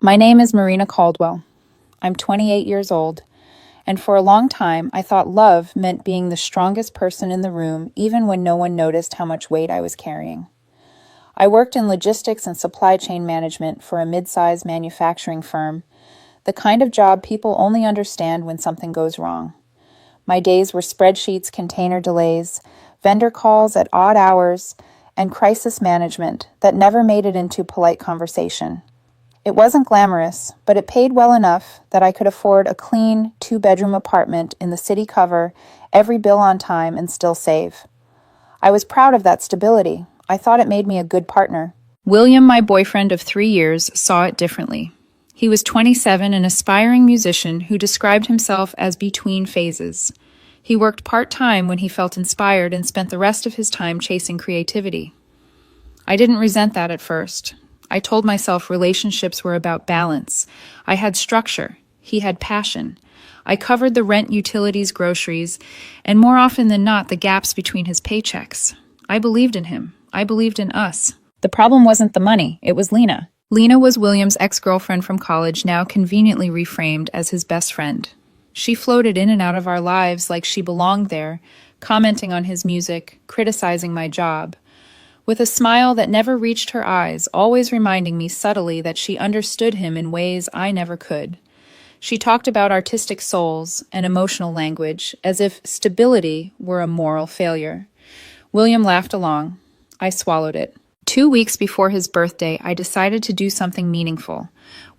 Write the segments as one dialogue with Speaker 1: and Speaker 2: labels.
Speaker 1: My name is Marina Caldwell. I'm 28 years old, and for a long time I thought love meant being the strongest person in the room even when no one noticed how much weight I was carrying. I worked in logistics and supply chain management for a mid-sized manufacturing firm, the kind of job people only understand when something goes wrong. My days were spreadsheets, container delays, vendor calls at odd hours, and crisis management that never made it into polite conversation. It wasn't glamorous, but it paid well enough that I could afford a clean, two-bedroom apartment in the city, cover every bill on time, and still save. I was proud of that stability. I thought it made me a good partner. William, my boyfriend of 3 years, saw it differently. He was 27, an aspiring musician who described himself as between phases. He worked part-time when he felt inspired and spent the rest of his time chasing creativity. I didn't resent that at first. I told myself relationships were about balance. I had structure. He had passion. I covered the rent, utilities, groceries, and more often than not, the gaps between his paychecks. I believed in him. I believed in us. The problem wasn't the money. It was Lena. Lena was William's ex-girlfriend from college, now conveniently reframed as his best friend. She floated in and out of our lives like she belonged there, commenting on his music, criticizing my job, with a smile that never reached her eyes, always reminding me subtly that she understood him in ways I never could. She talked about artistic souls and emotional language, as if stability were a moral failure. William laughed along. I swallowed it. 2 weeks before his birthday, I decided to do something meaningful.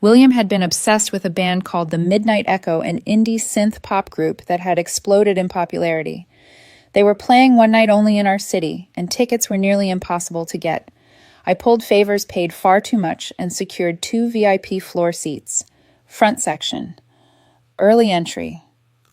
Speaker 1: William had been obsessed with a band called the Midnight Echo, an indie synth pop group that had exploded in popularity. They were playing one night only in our city, and tickets were nearly impossible to get. I pulled favors, paid far too much, and secured 2 VIP floor seats. Front section. Early entry.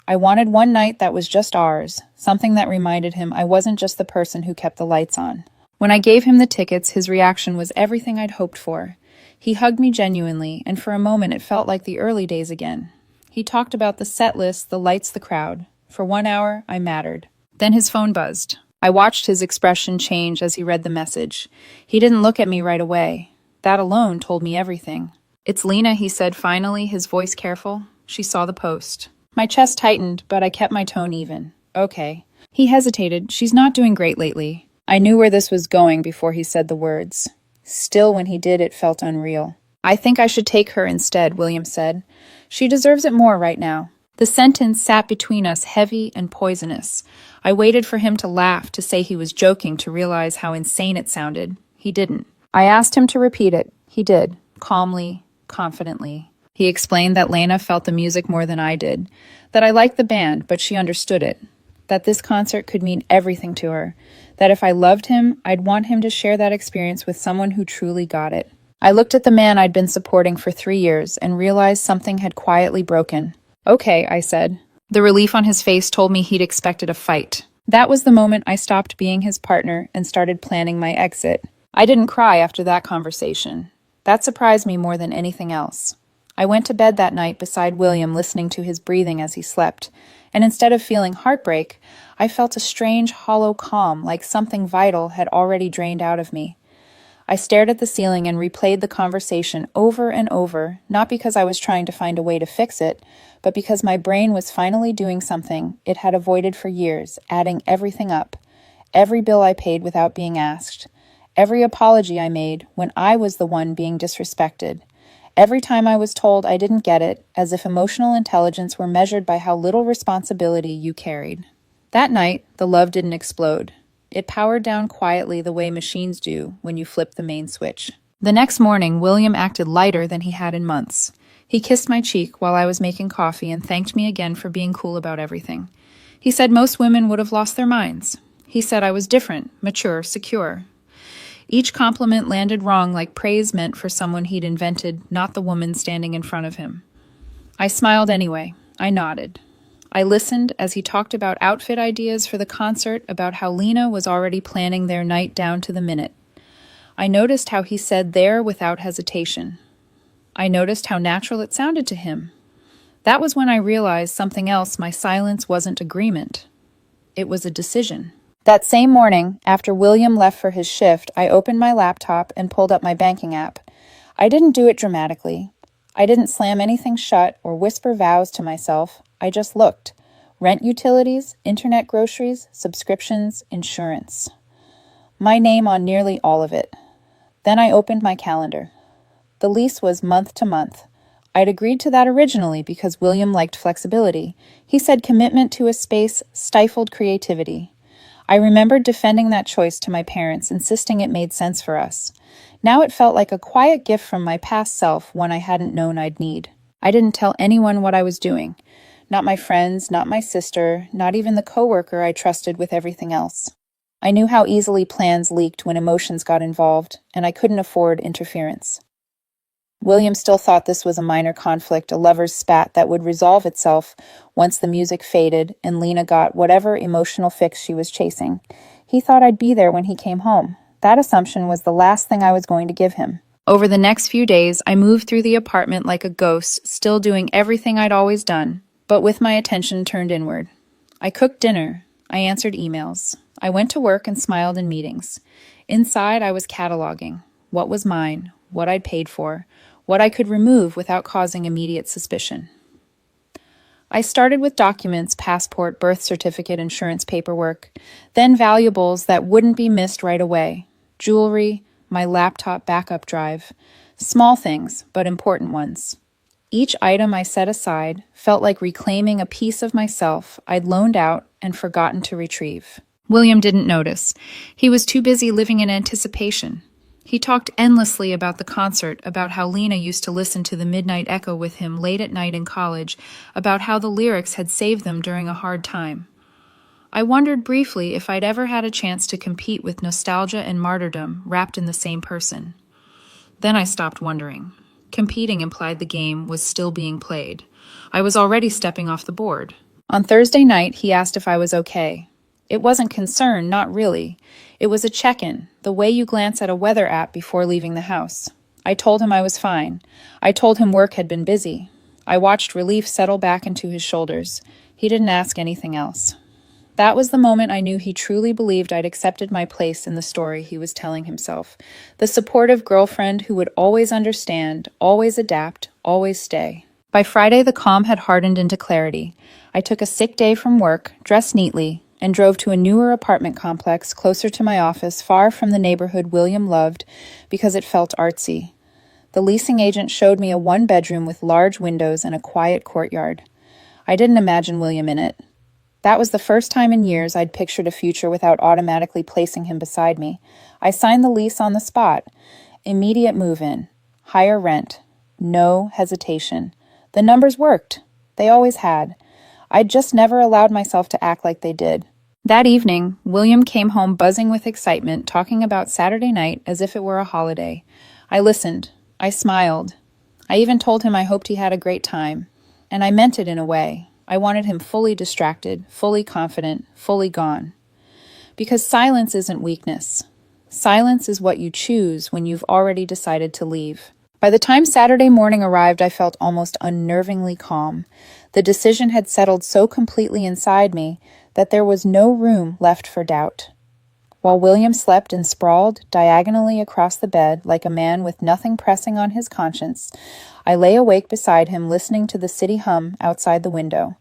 Speaker 1: I wanted one night that was just ours, something that reminded him I wasn't just the person who kept the lights on. When I gave him the tickets, his reaction was everything I'd hoped for. He hugged me genuinely, and for a moment it felt like the early days again. He talked about the set list, the lights, the crowd. For 1 hour, I mattered. Then his phone buzzed. I watched his expression change as he read the message. He didn't look at me right away. That alone told me everything. "It's Lena," he said finally, his voice careful. She saw the post. My chest tightened, but I kept my tone even. "Okay." He hesitated. "She's not doing great lately." I knew where this was going before he said the words. Still, when he did, it felt unreal. "I think I should take her instead," William said. "She deserves it more right now." The sentence sat between us, heavy and poisonous. I waited for him to laugh, to say he was joking, to realize how insane it sounded. He didn't. I asked him to repeat it. He did, calmly, confidently. He explained that Lena felt the music more than I did, that I liked the band, but she understood it, that this concert could mean everything to her, that if I loved him, I'd want him to share that experience with someone who truly got it. I looked at the man I'd been supporting for 3 years and realized something had quietly broken. "Okay," I said. The relief on his face told me he'd expected a fight. That was the moment I stopped being his partner and started planning my exit. I didn't cry after that conversation. That surprised me more than anything else. I went to bed that night beside William, listening to his breathing as he slept, and instead of feeling heartbreak, I felt a strange, hollow calm, like something vital had already drained out of me. I stared at the ceiling and replayed the conversation over and over, not because I was trying to find a way to fix it, but because my brain was finally doing something it had avoided for years, adding everything up. Every bill I paid without being asked. Every apology I made when I was the one being disrespected. Every time I was told I didn't get it, as if emotional intelligence were measured by how little responsibility you carried. That night, the love didn't explode. It powered down quietly the way machines do when you flip the main switch. The next morning, William acted lighter than he had in months. He kissed my cheek while I was making coffee and thanked me again for being cool about everything. He said most women would have lost their minds. He said I was different, mature, secure. Each compliment landed wrong, like praise meant for someone he'd invented, not the woman standing in front of him. I smiled anyway. I nodded. I listened as he talked about outfit ideas for the concert, about how Lena was already planning their night down to the minute. I noticed how he said there without hesitation. I noticed how natural it sounded to him. That was when I realized something else. My silence wasn't agreement. It was a decision. That same morning, after William left for his shift, I opened my laptop and pulled up my banking app. I didn't do it dramatically. I didn't slam anything shut or whisper vows to myself. I just looked. Rent utilities, internet groceries, subscriptions, insurance. My name on nearly all of it. Then I opened my calendar. The lease was month to month. I'd agreed to that originally because William liked flexibility. He said commitment to a space stifled creativity. I remembered defending that choice to my parents, insisting it made sense for us. Now it felt like a quiet gift from my past self, one I hadn't known I'd need. I didn't tell anyone what I was doing. Not my friends, not my sister, not even the coworker I trusted with everything else. I knew how easily plans leaked when emotions got involved, and I couldn't afford interference. William still thought this was a minor conflict, a lover's spat that would resolve itself once the music faded and Lena got whatever emotional fix she was chasing. He thought I'd be there when he came home. That assumption was the last thing I was going to give him. Over the next few days, I moved through the apartment like a ghost, still doing everything I'd always done, but with my attention turned inward. I cooked dinner. I answered emails. I went to work and smiled in meetings. Inside, I was cataloging what was mine, what I'd paid for, what I could remove without causing immediate suspicion. I started with documents, passport, birth certificate, insurance paperwork, then valuables that wouldn't be missed right away, jewelry, my laptop backup drive, small things, but important ones. Each item I set aside felt like reclaiming a piece of myself I'd loaned out and forgotten to retrieve. William didn't notice. He was too busy living in anticipation. He talked endlessly about the concert, about how Lena used to listen to the Midnight Echo with him late at night in college, about how the lyrics had saved them during a hard time. I wondered briefly if I'd ever had a chance to compete with nostalgia and martyrdom wrapped in the same person. Then I stopped wondering. Competing implied the game was still being played. I was already stepping off the board. On Thursday night, he asked if I was okay. It wasn't concern, not really. It was a check-in, the way you glance at a weather app before leaving the house. I told him I was fine. I told him work had been busy. I watched relief settle back into his shoulders. He didn't ask anything else. That was the moment I knew he truly believed I'd accepted my place in the story he was telling himself. The supportive girlfriend who would always understand, always adapt, always stay. By Friday, the calm had hardened into clarity. I took a sick day from work, dressed neatly, and drove to a newer apartment complex closer to my office, far from the neighborhood William loved because it felt artsy. The leasing agent showed me a one-bedroom with large windows and a quiet courtyard. I didn't imagine William in it. That was the first time in years I'd pictured a future without automatically placing him beside me. I signed the lease on the spot. Immediate move-in. Higher rent. No hesitation. The numbers worked. They always had. I'd just never allowed myself to act like they did. That evening, William came home buzzing with excitement, talking about Saturday night as if it were a holiday. I listened. I smiled. I even told him I hoped he had a great time. And I meant it in a way. I wanted him fully distracted, fully confident, fully gone. Because silence isn't weakness. Silence is what you choose when you've already decided to leave. By the time Saturday morning arrived, I felt almost unnervingly calm. The decision had settled so completely inside me that there was no room left for doubt. While William slept and sprawled diagonally across the bed like a man with nothing pressing on his conscience, I lay awake beside him listening to the city hum outside the window.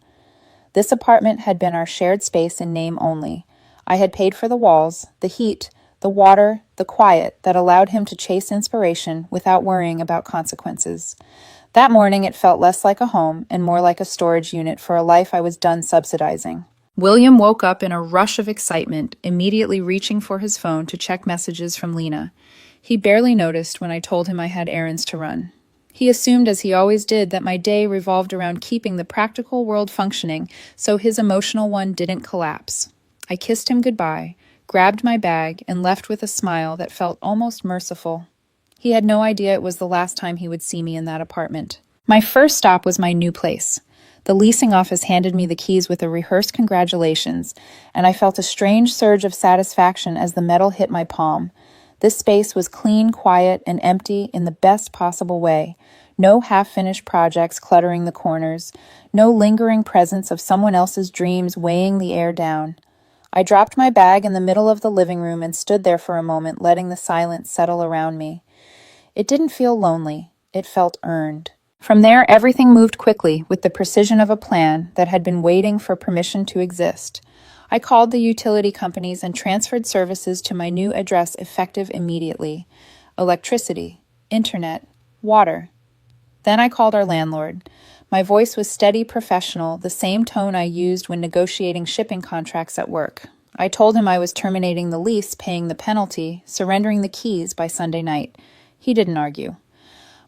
Speaker 1: This apartment had been our shared space in name only. I had paid for the walls, the heat, the water, the quiet that allowed him to chase inspiration without worrying about consequences. That morning it felt less like a home and more like a storage unit for a life I was done subsidizing. William woke up in a rush of excitement, immediately reaching for his phone to check messages from Lena. He barely noticed when I told him I had errands to run. He assumed, as he always did, that my day revolved around keeping the practical world functioning so his emotional one didn't collapse. I kissed him goodbye, grabbed my bag, and left with a smile that felt almost merciful. He had no idea it was the last time he would see me in that apartment. My first stop was my new place. The leasing office handed me the keys with a rehearsed congratulations, and I felt a strange surge of satisfaction as the metal hit my palm. This space was clean, quiet, and empty in the best possible way. No half-finished projects cluttering the corners, no lingering presence of someone else's dreams weighing the air down. I dropped my bag in the middle of the living room and stood there for a moment, letting the silence settle around me. It didn't feel lonely. It felt earned. From there, everything moved quickly with the precision of a plan that had been waiting for permission to exist. I called the utility companies and transferred services to my new address effective immediately. Electricity, internet, water. Then I called our landlord. My voice was steady, professional, the same tone I used when negotiating shipping contracts at work. I told him I was terminating the lease, paying the penalty, surrendering the keys by Sunday night. He didn't argue.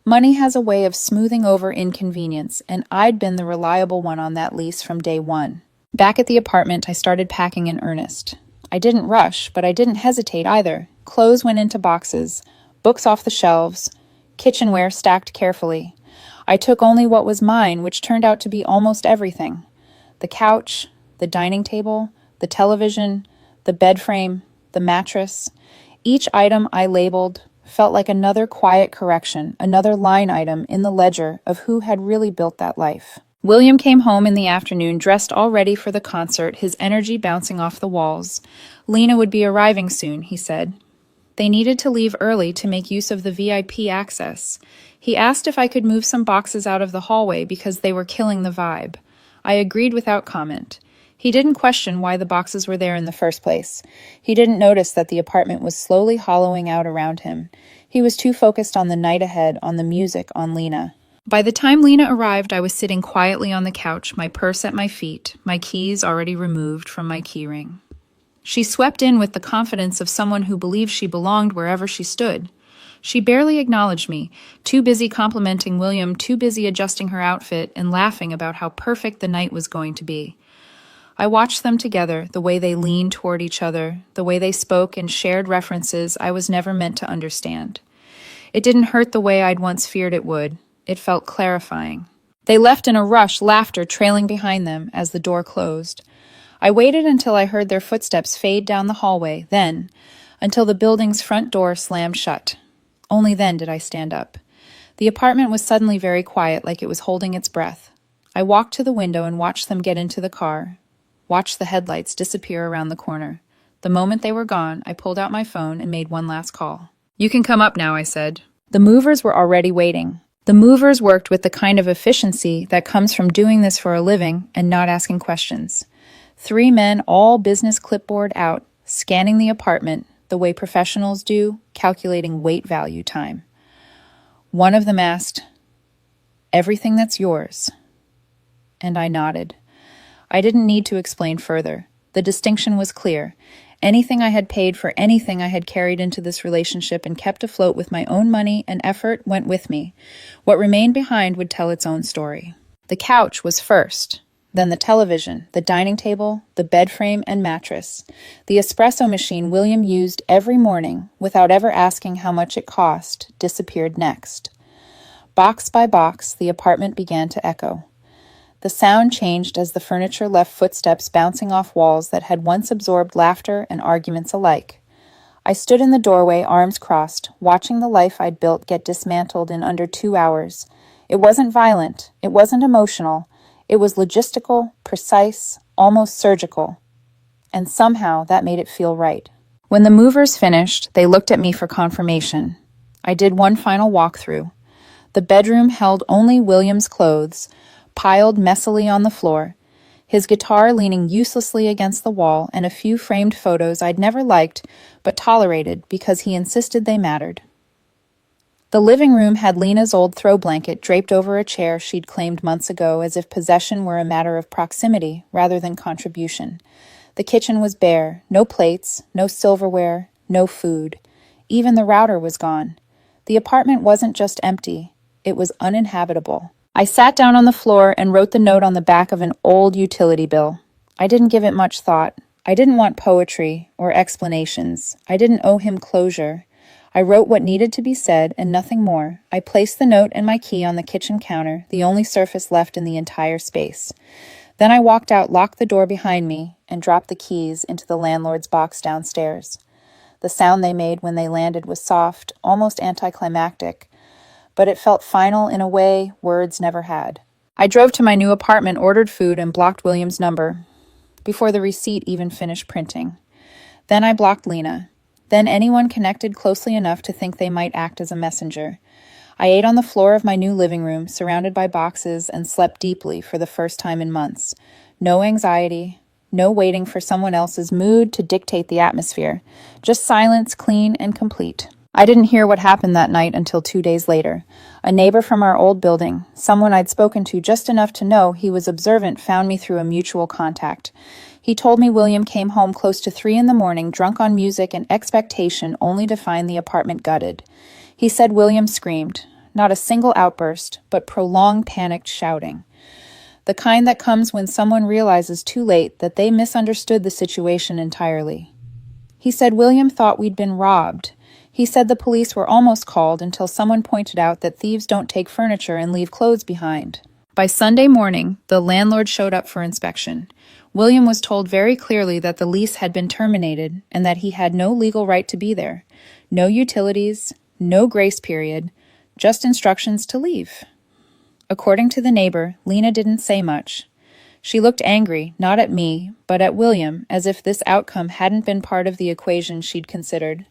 Speaker 1: Money has a way of smoothing over inconvenience, and I'd been the reliable one on that lease from day one. Back at the apartment, I started packing in earnest. I didn't rush, but I didn't hesitate either. Clothes went into boxes, books off the shelves, kitchenware stacked carefully. I took only what was mine, which turned out to be almost everything. The couch, the dining table, the television, the bed frame, the mattress. Each item I labeled felt like another quiet correction, another line item in the ledger of who had really built that life. William came home in the afternoon, dressed all ready for the concert, his energy bouncing off the walls. Lena would be arriving soon, he said. They needed to leave early to make use of the VIP access. He asked if I could move some boxes out of the hallway because they were killing the vibe. I agreed without comment. He didn't question why the boxes were there in the first place. He didn't notice that the apartment was slowly hollowing out around him. He was too focused on the night ahead, on the music, on Lena. By the time Lena arrived, I was sitting quietly on the couch, my purse at my feet, my keys already removed from my keyring. She swept in with the confidence of someone who believed she belonged wherever she stood. She barely acknowledged me, too busy complimenting William, too busy adjusting her outfit and laughing about how perfect the night was going to be. I watched them together, the way they leaned toward each other, the way they spoke and shared references I was never meant to understand. It didn't hurt the way I'd once feared it would. It felt clarifying. They left in a rush, laughter trailing behind them as the door closed. I waited until I heard their footsteps fade down the hallway, then, until the building's front door slammed shut. Only then did I stand up. The apartment was suddenly very quiet, like it was holding its breath. I walked to the window and watched them get into the car, watched the headlights disappear around the corner. The moment they were gone, I pulled out my phone and made one last call. "You can come up now," I said. The movers were already waiting. The movers worked with the kind of efficiency that comes from doing this for a living and not asking questions. 3 men, all business clipboard out, scanning the apartment the way professionals do, calculating weight value time. One of them asked, "Everything that's yours?" And I nodded. I didn't need to explain further. The distinction was clear. Anything I had paid for anything I had carried into this relationship and kept afloat with my own money and effort went with me. What remained behind would tell its own story. The couch was first, then the television, the dining table, the bed frame and mattress. The espresso machine William used every morning, without ever asking how much it cost, disappeared next. Box by box, the apartment began to echo. The sound changed as the furniture left footsteps bouncing off walls that had once absorbed laughter and arguments alike. I stood in the doorway, arms crossed, watching the life I'd built get dismantled in under 2 hours. It wasn't violent. It wasn't emotional. It was logistical, precise, almost surgical. And somehow that made it feel right. When the movers finished, they looked at me for confirmation. I did one final walkthrough. The bedroom held only William's clothes, piled messily on the floor, his guitar leaning uselessly against the wall, and a few framed photos I'd never liked but tolerated because he insisted they mattered. The living room had Lena's old throw blanket draped over a chair she'd claimed months ago as if possession were a matter of proximity rather than contribution. The kitchen was bare, no plates, no silverware, no food. Even the router was gone. The apartment wasn't just empty, it was uninhabitable. I sat down on the floor and wrote the note on the back of an old utility bill. I didn't give it much thought. I didn't want poetry or explanations. I didn't owe him closure. I wrote what needed to be said and nothing more. I placed the note and my key on the kitchen counter, the only surface left in the entire space. Then I walked out, locked the door behind me, and dropped the keys into the landlord's box downstairs. The sound they made when they landed was soft, almost anticlimactic, but it felt final in a way words never had. I drove to my new apartment, ordered food, and blocked William's number before the receipt even finished printing. Then I blocked Lena. Then anyone connected closely enough to think they might act as a messenger. I ate on the floor of my new living room, surrounded by boxes, and slept deeply for the first time in months. No anxiety, no waiting for someone else's mood to dictate the atmosphere. Just silence, clean and complete. I didn't hear what happened that night until 2 days later. A neighbor from our old building, someone I'd spoken to just enough to know he was observant, found me through a mutual contact. He told me William came home close to 3 in the morning, drunk on music and expectation, only to find the apartment gutted. He said William screamed. Not a single outburst, but prolonged panicked shouting. The kind that comes when someone realizes too late that they misunderstood the situation entirely. He said William thought we'd been robbed. He said the police were almost called until someone pointed out that thieves don't take furniture and leave clothes behind. By Sunday morning, the landlord showed up for inspection. William was told very clearly that the lease had been terminated and that he had no legal right to be there. No utilities, no grace period, just instructions to leave. According to the neighbor, Lena didn't say much. She looked angry, not at me, but at William, as if this outcome hadn't been part of the equation she'd considered.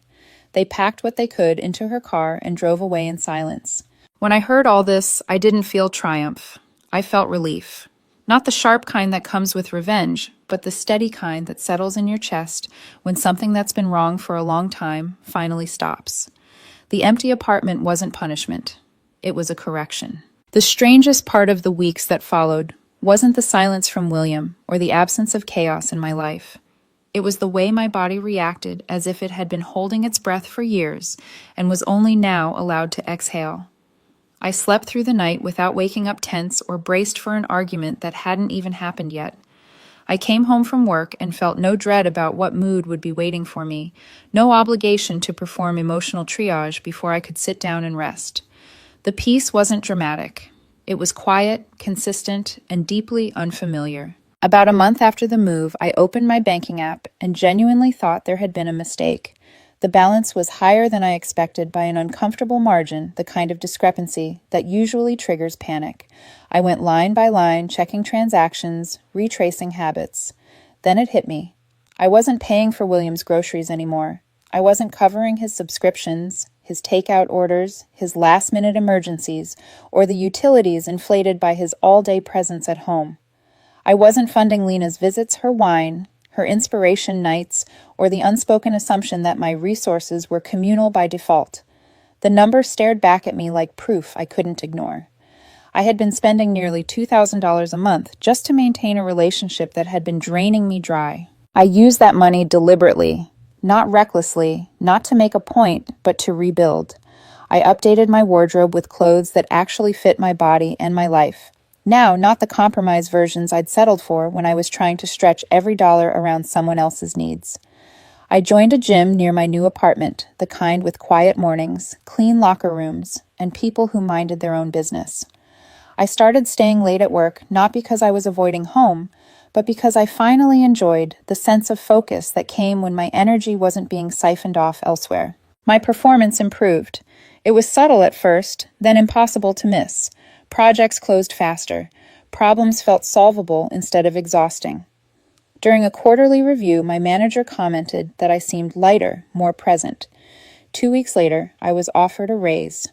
Speaker 1: They packed what they could into her car and drove away in silence. When I heard all this, I didn't feel triumph. I felt relief. Not the sharp kind that comes with revenge, but the steady kind that settles in your chest when something that's been wrong for a long time finally stops. The empty apartment wasn't punishment. It was a correction. The strangest part of the weeks that followed wasn't the silence from William or the absence of chaos in my life. It was the way my body reacted, as if it had been holding its breath for years and was only now allowed to exhale. I slept through the night without waking up tense or braced for an argument that hadn't even happened yet. I came home from work and felt no dread about what mood would be waiting for me, no obligation to perform emotional triage before I could sit down and rest. The peace wasn't dramatic. It was quiet, consistent, and deeply unfamiliar. About a month after the move, I opened my banking app and genuinely thought there had been a mistake. The balance was higher than I expected by an uncomfortable margin, the kind of discrepancy that usually triggers panic. I went line by line, checking transactions, retracing habits. Then it hit me. I wasn't paying for William's groceries anymore. I wasn't covering his subscriptions, his takeout orders, his last-minute emergencies, or the utilities inflated by his all-day presence at home. I wasn't funding Lena's visits, her wine, her inspiration nights, or the unspoken assumption that my resources were communal by default. The number stared back at me like proof I couldn't ignore. I had been spending nearly $2,000 a month just to maintain a relationship that had been draining me dry. I used that money deliberately, not recklessly, not to make a point, but to rebuild. I updated my wardrobe with clothes that actually fit my body and my life. Now, not the compromise versions I'd settled for when I was trying to stretch every dollar around someone else's needs. I joined a gym near my new apartment, the kind with quiet mornings, clean locker rooms, and people who minded their own business. I started staying late at work not because I was avoiding home, but because I finally enjoyed the sense of focus that came when my energy wasn't being siphoned off elsewhere. My performance improved. It was subtle at first, then impossible to miss. Projects closed faster. Problems felt solvable instead of exhausting. During a quarterly review, my manager commented that I seemed lighter, more present. 2 weeks later, I was offered a raise.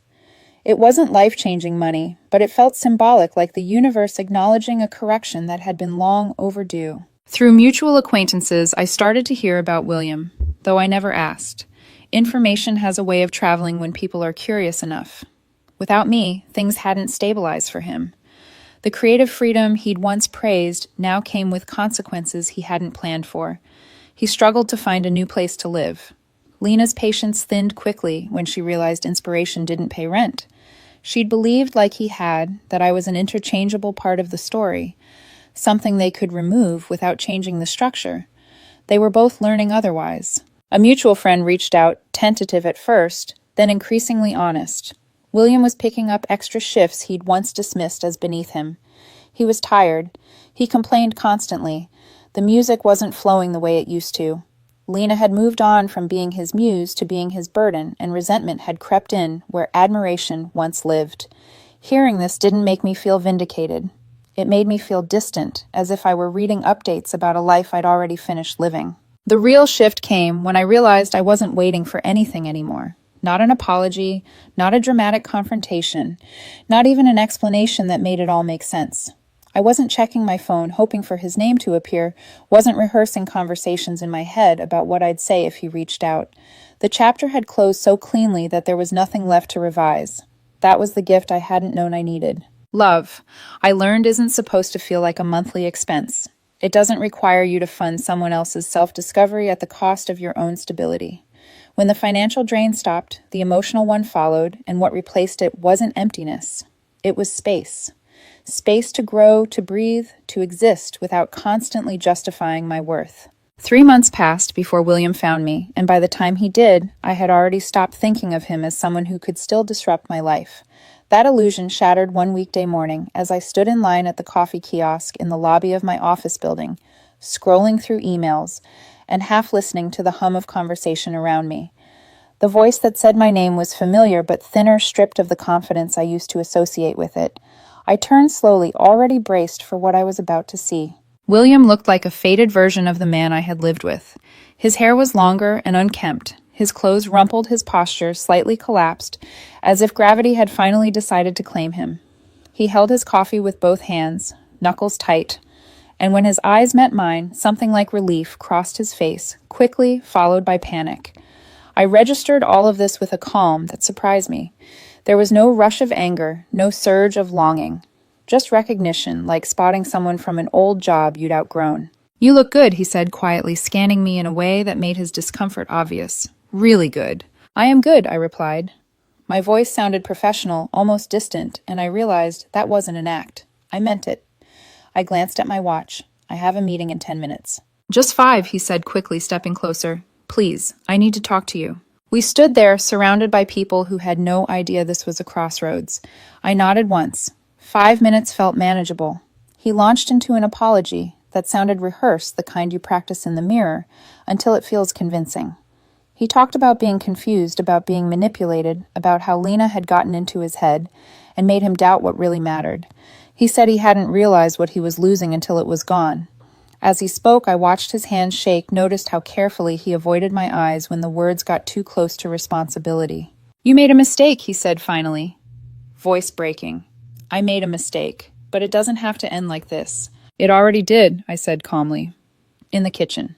Speaker 1: It wasn't life-changing money, but it felt symbolic, like the universe acknowledging a correction that had been long overdue. Through mutual acquaintances, I started to hear about William, though I never asked. Information has a way of traveling when people are curious enough. Without me, things hadn't stabilized for him. The creative freedom he'd once praised now came with consequences he hadn't planned for. He struggled to find a new place to live. Lena's patience thinned quickly when she realized inspiration didn't pay rent. She'd believed, like he had, that I was an interchangeable part of the story, something they could remove without changing the structure. They were both learning otherwise. A mutual friend reached out, tentative at first, then increasingly honest. William was picking up extra shifts he'd once dismissed as beneath him. He was tired. He complained constantly. The music wasn't flowing the way it used to. Lena had moved on from being his muse to being his burden, and resentment had crept in where admiration once lived. Hearing this didn't make me feel vindicated. It made me feel distant, as if I were reading updates about a life I'd already finished living. The real shift came when I realized I wasn't waiting for anything anymore. Not an apology, not a dramatic confrontation, not even an explanation that made it all make sense. I wasn't checking my phone, hoping for his name to appear, wasn't rehearsing conversations in my head about what I'd say if he reached out. The chapter had closed so cleanly that there was nothing left to revise. That was the gift I hadn't known I needed. Love, I learned, isn't supposed to feel like a monthly expense. It doesn't require you to fund someone else's self-discovery at the cost of your own stability. When the financial drain stopped, the emotional one followed, and what replaced it wasn't emptiness. It was space. Space to grow, to breathe, to exist without constantly justifying my worth. 3 months passed before William found me, and by the time he did, I had already stopped thinking of him as someone who could still disrupt my life. That illusion shattered one weekday morning as I stood in line at the coffee kiosk in the lobby of my office building, scrolling through emails and half listening to the hum of conversation around me. The voice that said my name was familiar but thinner, stripped of the confidence I used to associate with it. I turned slowly, already braced for what I was about to see. William looked like a faded version of the man I had lived with. His hair was longer and unkempt. His clothes rumpled, his posture slightly collapsed, as if gravity had finally decided to claim him. He held his coffee with both hands, knuckles tight, and when his eyes met mine, something like relief crossed his face, quickly followed by panic. I registered all of this with a calm that surprised me. There was no rush of anger, no surge of longing. Just recognition, like spotting someone from an old job you'd outgrown. "You look good," he said quietly, scanning me in a way that made his discomfort obvious. "Really good." "I am good," I replied. My voice sounded professional, almost distant, and I realized that wasn't an act. I meant it. I glanced at my watch. "I have a meeting in 10 minutes. "Just 5, he said quickly, stepping closer. "Please, I need to talk to you." We stood there, surrounded by people who had no idea this was a crossroads. I nodded once. 5 minutes felt manageable. He launched into an apology that sounded rehearsed, the kind you practice in the mirror, until it feels convincing. He talked about being confused, about being manipulated, about how Lena had gotten into his head and made him doubt what really mattered. He said he hadn't realized what he was losing until it was gone. As he spoke, I watched his hands shake, noticed how carefully he avoided my eyes when the words got too close to responsibility. "You made a mistake," he said finally, voice breaking. "I made a mistake, but it doesn't have to end like this." "It already did," I said calmly. "In the kitchen.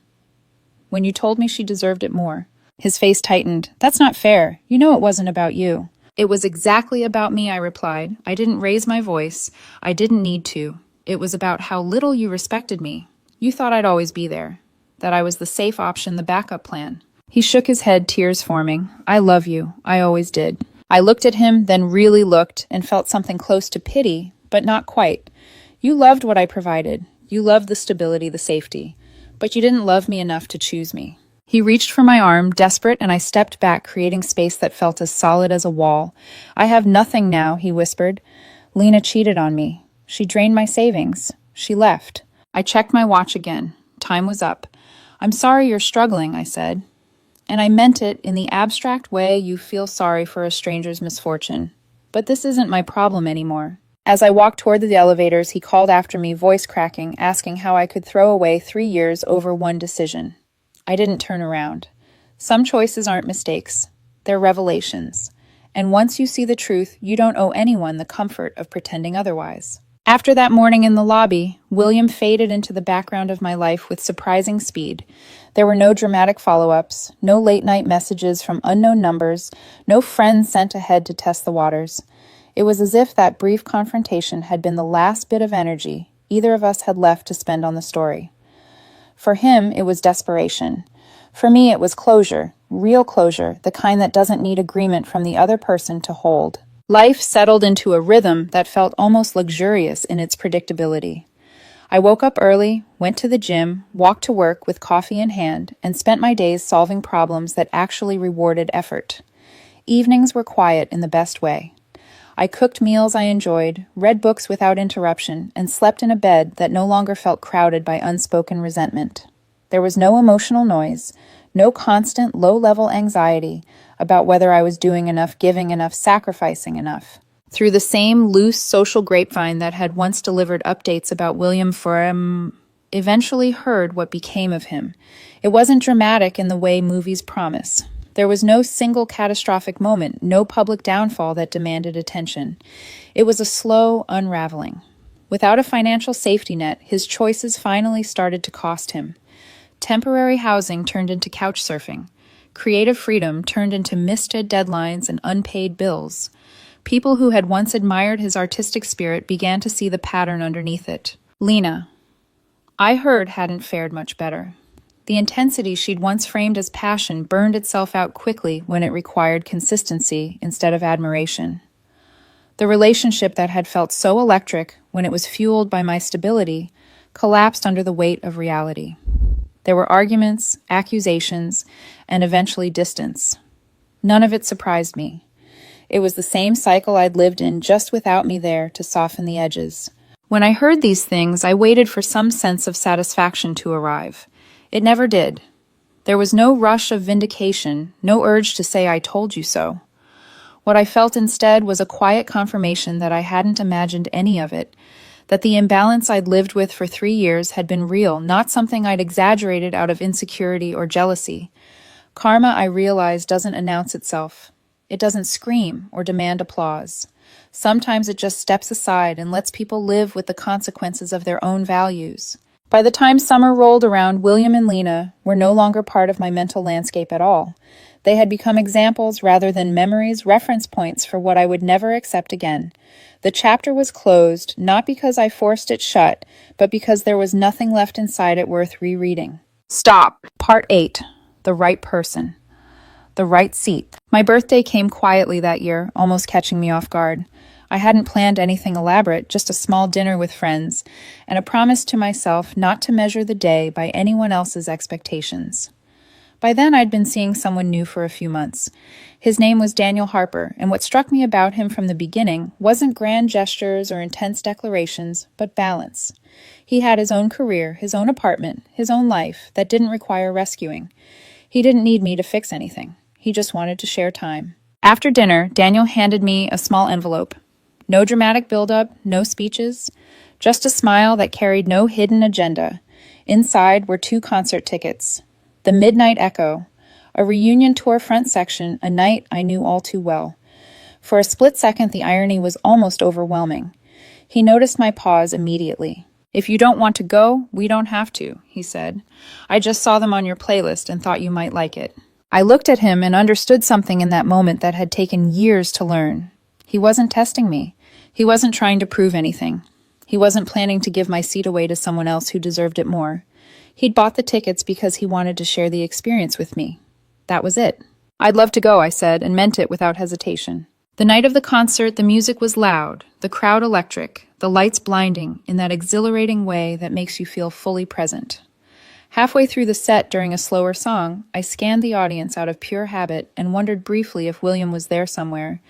Speaker 1: When you told me she deserved it more." His face tightened. "That's not fair. You know it wasn't about you." "It was exactly about me," I replied. "I didn't raise my voice. I didn't need to. It was about how little you respected me. You thought I'd always be there, that I was the safe option, the backup plan." He shook his head, tears forming. "I love you. I always did." I looked at him, then really looked, and felt something close to pity, but not quite. "You loved what I provided. You loved the stability, the safety. But you didn't love me enough to choose me." He reached for my arm, desperate, and I stepped back, creating space that felt as solid as a wall. "I have nothing now," he whispered. "Lena cheated on me. She drained my savings. She left." I checked my watch again. Time was up. "I'm sorry you're struggling," I said. And I meant it in the abstract way you feel sorry for a stranger's misfortune. But this isn't my problem anymore. As I walked toward the elevators, he called after me, voice cracking, asking how I could throw away 3 years over one decision. I didn't turn around. Some choices aren't mistakes. They're revelations. And once you see the truth, you don't owe anyone the comfort of pretending otherwise. After that morning in the lobby, William faded into the background of my life with surprising speed. There were no dramatic follow-ups, no late-night messages from unknown numbers, no friends sent ahead to test the waters. It was as if that brief confrontation had been the last bit of energy either of us had left to spend on the story. For him, it was desperation. For me, it was closure, real closure, the kind that doesn't need agreement from the other person to hold. Life settled into a rhythm that felt almost luxurious in its predictability. I woke up early, went to the gym, walked to work with coffee in hand, and spent my days solving problems that actually rewarded effort. Evenings were quiet in the best way. I cooked meals I enjoyed, read books without interruption, and slept in a bed that no longer felt crowded by unspoken resentment. There was no emotional noise, no constant low-level anxiety about whether I was doing enough, giving enough, sacrificing enough. Through the same loose social grapevine that had once delivered updates about William Forum, eventually heard what became of him. It wasn't dramatic in the way movies promise. There was no single catastrophic moment, no public downfall that demanded attention. It was a slow unraveling. Without a financial safety net, his choices finally started to cost him. Temporary housing turned into couch surfing. Creative freedom turned into missed deadlines and unpaid bills. People who had once admired his artistic spirit began to see the pattern underneath it. Lena, I heard, hadn't fared much better. The intensity she'd once framed as passion burned itself out quickly when it required consistency instead of admiration. The relationship that had felt so electric when it was fueled by my stability collapsed under the weight of reality. There were arguments, accusations, and eventually distance. None of it surprised me. It was the same cycle I'd lived in, just without me there to soften the edges. When I heard these things, I waited for some sense of satisfaction to arrive. It never did. There was no rush of vindication, no urge to say I told you so. What I felt instead was a quiet confirmation that I hadn't imagined any of it, that the imbalance I'd lived with for 3 years had been real, not something I'd exaggerated out of insecurity or jealousy. Karma, I realized, doesn't announce itself. It doesn't scream or demand applause. Sometimes it just steps aside and lets people live with the consequences of their own values. By the time summer rolled around, William and Lena were no longer part of my mental landscape at all. They had become examples rather than memories, reference points for what I would never accept again. The chapter was closed, not because I forced it shut, but because there was nothing left inside it worth rereading. Stop. Part 8. The right person. The right seat. My birthday came quietly that year, almost catching me off guard. I hadn't planned anything elaborate, just a small dinner with friends, and a promise to myself not to measure the day by anyone else's expectations. By then, I'd been seeing someone new for a few months. His name was Daniel Harper, and what struck me about him from the beginning wasn't grand gestures or intense declarations, but balance. He had his own career, his own apartment, his own life that didn't require rescuing. He didn't need me to fix anything. He just wanted to share time. After dinner, Daniel handed me a small envelope. No dramatic build-up, no speeches, just a smile that carried no hidden agenda. Inside were 2 concert tickets. The Midnight Echo, a reunion tour front section, a night I knew all too well. For a split second, the irony was almost overwhelming. He noticed my pause immediately. If you don't want to go, we don't have to, he said. I just saw them on your playlist and thought you might like it. I looked at him and understood something in that moment that had taken years to learn. He wasn't testing me. He wasn't trying to prove anything. He wasn't planning to give my seat away to someone else who deserved it more. He'd bought the tickets because he wanted to share the experience with me. That was it. I'd love to go, I said, and meant it without hesitation. The night of the concert, the music was loud, the crowd electric, the lights blinding in that exhilarating way that makes you feel fully present. Halfway through the set during a slower song, I scanned the audience out of pure habit and wondered briefly if William was there somewhere,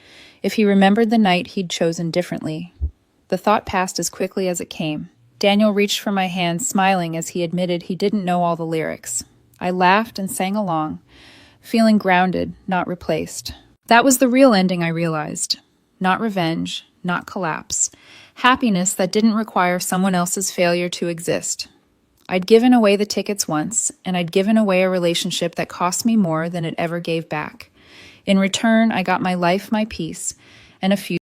Speaker 1: if he remembered the night he'd chosen differently. The thought passed as quickly as it came. Daniel reached for my hand, smiling as he admitted he didn't know all the lyrics. I laughed and sang along, feeling grounded, not replaced. That was the real ending, I realized. Not revenge, not collapse. Happiness that didn't require someone else's failure to exist. I'd given away the tickets once, and I'd given away a relationship that cost me more than it ever gave back. In return, I got my life, my peace, and a few